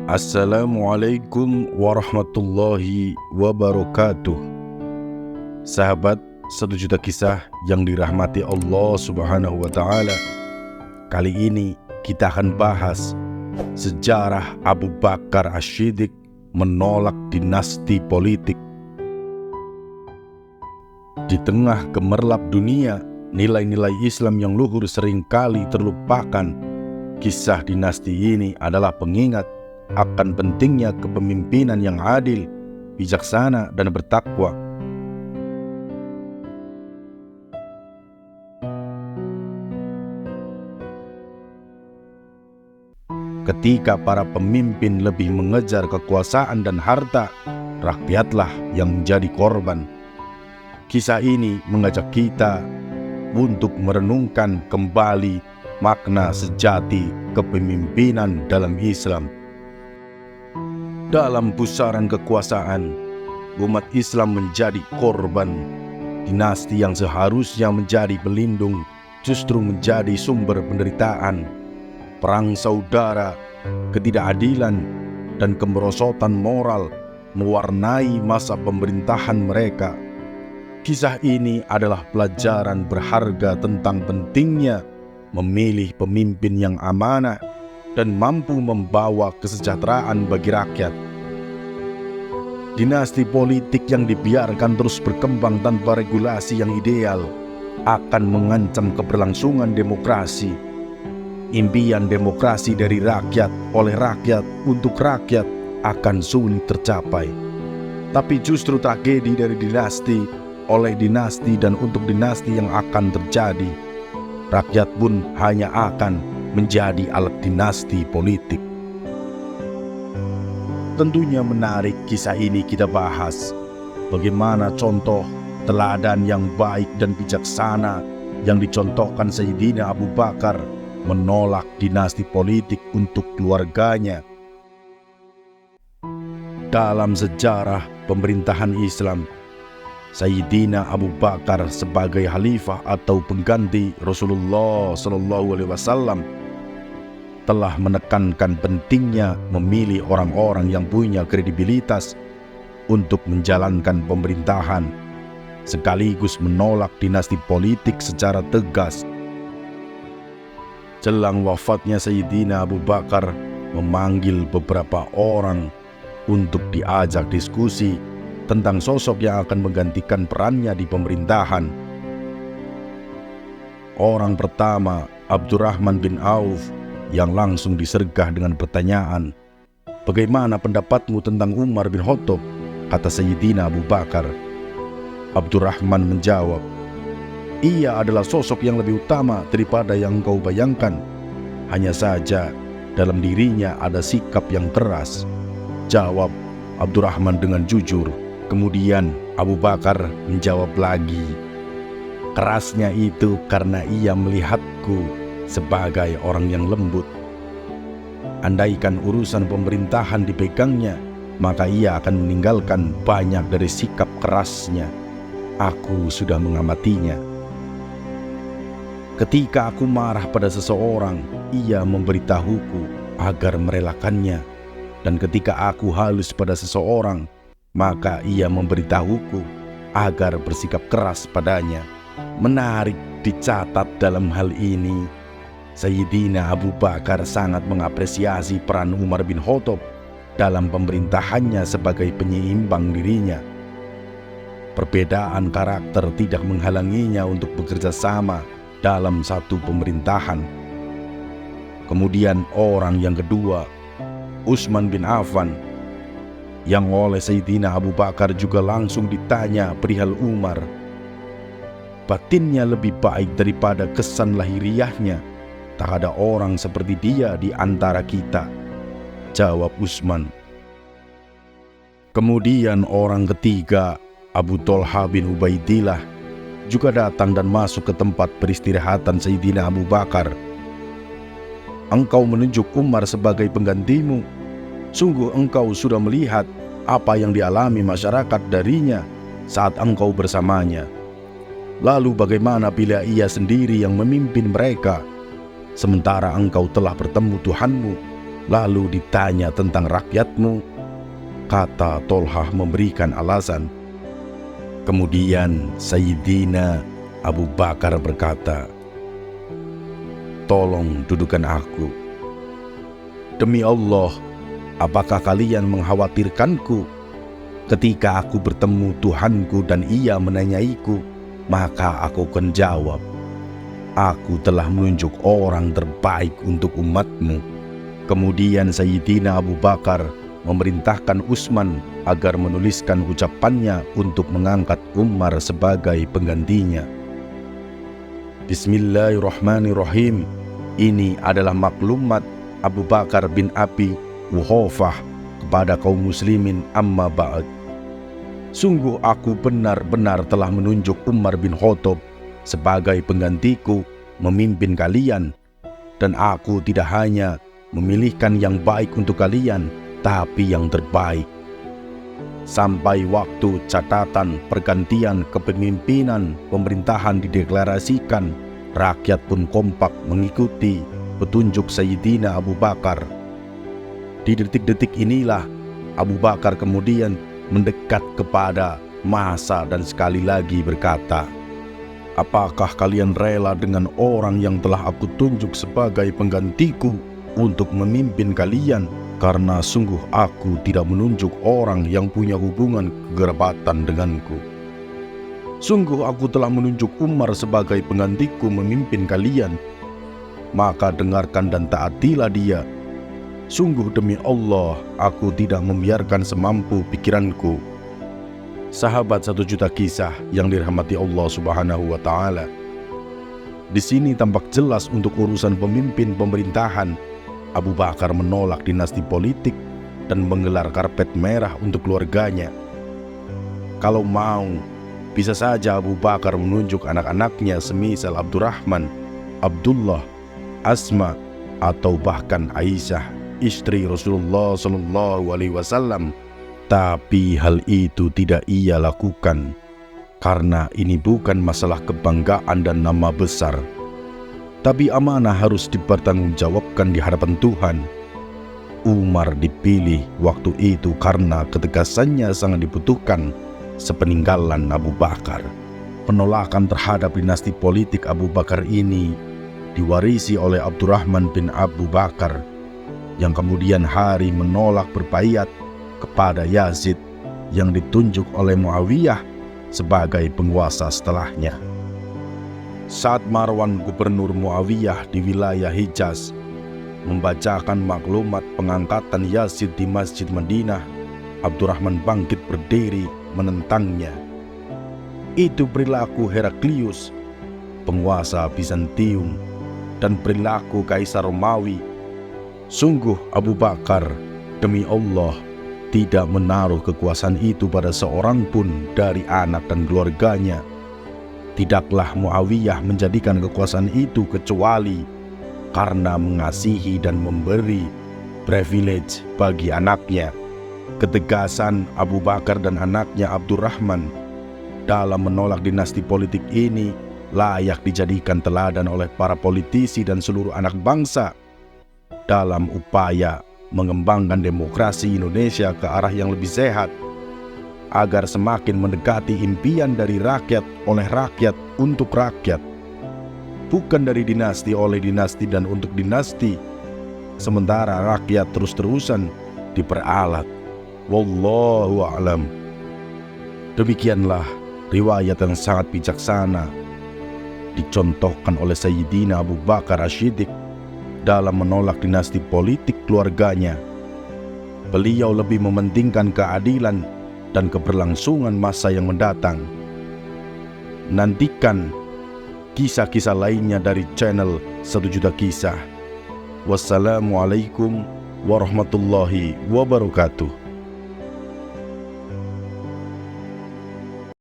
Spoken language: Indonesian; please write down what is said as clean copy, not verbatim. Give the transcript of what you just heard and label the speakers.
Speaker 1: Assalamualaikum warahmatullahi wabarakatuh. Sahabat 1 juta kisah yang dirahmati Allah subhanahu wa ta'ala, kali ini kita akan bahas sejarah Abu Bakar Ash-Shiddiq menolak dinasti politik. Di tengah gemerlap dunia, nilai-nilai Islam yang luhur seringkali terlupakan. Kisah dinasti ini adalah pengingat akan pentingnya kepemimpinan yang adil, bijaksana, dan bertakwa. Ketika para pemimpin lebih mengejar kekuasaan dan harta, rakyatlah yang menjadi korban. Kisah ini mengajak kita untuk merenungkan kembali makna sejati kepemimpinan dalam Islam. Dalam pusaran kekuasaan, umat Islam menjadi korban. Dinasti yang seharusnya menjadi pelindung justru menjadi sumber penderitaan. Perang saudara, ketidakadilan, dan kemerosotan moral mewarnai masa pemerintahan mereka. Kisah ini adalah pelajaran berharga tentang pentingnya memilih pemimpin yang amanah dan mampu membawa kesejahteraan bagi rakyat. Dinasti politik yang dibiarkan terus berkembang tanpa regulasi yang ideal akan mengancam keberlangsungan demokrasi. Impian demokrasi dari rakyat, oleh rakyat, untuk rakyat akan sulit tercapai. Tapi justru tragedi dari dinasti, oleh dinasti, dan untuk dinasti yang akan terjadi. Rakyat pun hanya akan menjadi alat dinasti politik. Tentunya menarik kisah ini kita bahas. Bagaimana contoh teladan yang baik dan bijaksana yang dicontohkan Sayyidina Abu Bakar menolak dinasti politik untuk keluarganya. Dalam sejarah pemerintahan Islam, Sayyidina Abu Bakar sebagai khalifah atau pengganti Rasulullah SAW telah menekankan pentingnya memilih orang-orang yang punya kredibilitas untuk menjalankan pemerintahan, sekaligus menolak dinasti politik secara tegas. Jelang wafatnya, Sayyidina Abu Bakar memanggil beberapa orang untuk diajak diskusi tentang sosok yang akan menggantikan perannya di pemerintahan. Orang pertama, Abdurrahman bin Auf, yang langsung disergah dengan pertanyaan, "Bagaimana pendapatmu tentang Umar bin Khattab?" kata Sayyidina Abu Bakar. Abdurrahman menjawab, "Ia adalah sosok yang lebih utama daripada yang engkau bayangkan. Hanya saja dalam dirinya ada sikap yang keras." Jawab Abdurrahman dengan jujur. Kemudian Abu Bakar menjawab lagi, "Kerasnya itu karena ia melihatku sebagai orang yang lembut. Andaikan urusan pemerintahan dipegangnya, maka ia akan meninggalkan banyak dari sikap kerasnya. Aku sudah mengamatinya. Ketika aku marah pada seseorang, ia memberitahuku agar merelakannya. Dan ketika aku halus pada seseorang, maka ia memberitahuku agar bersikap keras padanya." Menarik dicatat dalam hal ini, Sayyidina Abu Bakar sangat mengapresiasi peran Umar bin Khattab dalam pemerintahannya sebagai penyeimbang dirinya. Perbedaan karakter tidak menghalanginya untuk bekerja sama dalam satu pemerintahan. Kemudian orang yang kedua, Utsman bin Affan, yang oleh Sayyidina Abu Bakar juga langsung ditanya perihal Umar. "Batinnya lebih baik daripada kesan lahiriahnya. Tak ada orang seperti dia di antara kita," jawab Utsman. Kemudian orang ketiga, Abu Thalha bin Ubaidillah, juga datang dan masuk ke tempat peristirahatan Sayyidina Abu Bakar. "Engkau menunjuk Umar sebagai penggantimu. Sungguh engkau sudah melihat apa yang dialami masyarakat darinya saat engkau bersamanya. Lalu bagaimana bila ia sendiri yang memimpin mereka, sementara engkau telah bertemu Tuhanmu? lalu ditanya tentang rakyatmu?" Kata Tolhah memberikan alasan. Kemudian Sayyidina Abu Bakar berkata, "Tolong dudukan aku. Demi Allah, apakah kalian mengkhawatirkanku? Ketika aku bertemu Tuhanku dan ia menanyaiku, maka aku akan jawab, aku telah menunjuk orang terbaik untuk umatmu." Kemudian Sayyidina Abu Bakar memerintahkan Utsman agar menuliskan ucapannya untuk mengangkat Umar sebagai penggantinya. Bismillahirrahmanirrahim. Ini adalah maklumat Abu Bakar bin Abi Quhafah kepada kaum muslimin, amma ba'd. Sungguh aku benar-benar telah menunjuk Umar bin Khattab sebagai penggantiku memimpin kalian, dan aku tidak hanya memilihkan yang baik untuk kalian, tapi yang terbaik. Sampai waktu catatan pergantian kepemimpinan pemerintahan dideklarasikan, rakyat pun kompak mengikuti petunjuk Sayyidina Abu Bakar. Di detik-detik inilah Abu Bakar kemudian mendekat kepada massa dan sekali lagi berkata, "Apakah kalian rela dengan orang yang telah aku tunjuk sebagai penggantiku untuk memimpin kalian? Karena sungguh aku tidak menunjuk orang yang punya hubungan kekerabatan denganku. Sungguh aku telah menunjuk Umar sebagai penggantiku memimpin kalian. Maka dengarkan dan taatilah dia. Sungguh demi Allah, aku tidak membiarkan semampu pikiranku." Sahabat 1 juta kisah yang dirahmati Allah Subhanahu wa Ta'ala. Di sini tampak jelas untuk urusan pemimpin pemerintahan, Abu Bakar menolak dinasti politik dan menggelar karpet merah untuk keluarganya. Kalau mau, bisa saja Abu Bakar menunjuk anak-anaknya semisal Abdurrahman, Abdullah, Asma, atau bahkan Aisyah, istri Rasulullah SAW. Tapi hal itu tidak ia lakukan, karena ini bukan masalah kebanggaan dan nama besar. Tapi amanah harus dipertanggungjawabkan di hadapan Tuhan. Umar dipilih waktu itu karena ketegasannya sangat dibutuhkan sepeninggalan Abu Bakar. Penolakan terhadap dinasti politik Abu Bakar ini diwarisi oleh Abdurrahman bin Abu Bakar, yang kemudian hari menolak berbaiat kepada Yazid yang ditunjuk oleh Muawiyah sebagai penguasa setelahnya. Saat Marwan, gubernur Muawiyah di wilayah Hijaz, membacakan maklumat pengangkatan Yazid di Masjid Madinah, Abdurrahman bangkit berdiri menentangnya. Itu perilaku Heraklius, penguasa Bizantium, dan perilaku Kaisar Romawi. Sungguh Abu Bakar, demi Allah, tidak menaruh kekuasaan itu pada seorang pun dari anak dan keluarganya. Tidaklah Muawiyah menjadikan kekuasaan itu kecuali karena mengasihi dan memberi privilege bagi anaknya. Ketegasan Abu Bakar dan anaknya Abdurrahman dalam menolak dinasti politik ini layak dijadikan teladan oleh para politisi dan seluruh anak bangsa dalam upaya mengembangkan demokrasi Indonesia ke arah yang lebih sehat, agar semakin mendekati impian dari rakyat oleh rakyat untuk rakyat, bukan dari dinasti oleh dinasti dan untuk dinasti, sementara rakyat terus-terusan diperalat. Wallahu a'lam. Demikianlah riwayat yang sangat bijaksana dicontohkan oleh Sayyidina Abu Bakar As-Siddiq dalam menolak dinasti politik keluarganya. Beliau lebih mementingkan keadilan dan keberlangsungan masa yang mendatang. Nantikan kisah-kisah lainnya dari channel 1 Juta Kisah. Wassalamualaikum warahmatullahi wabarakatuh.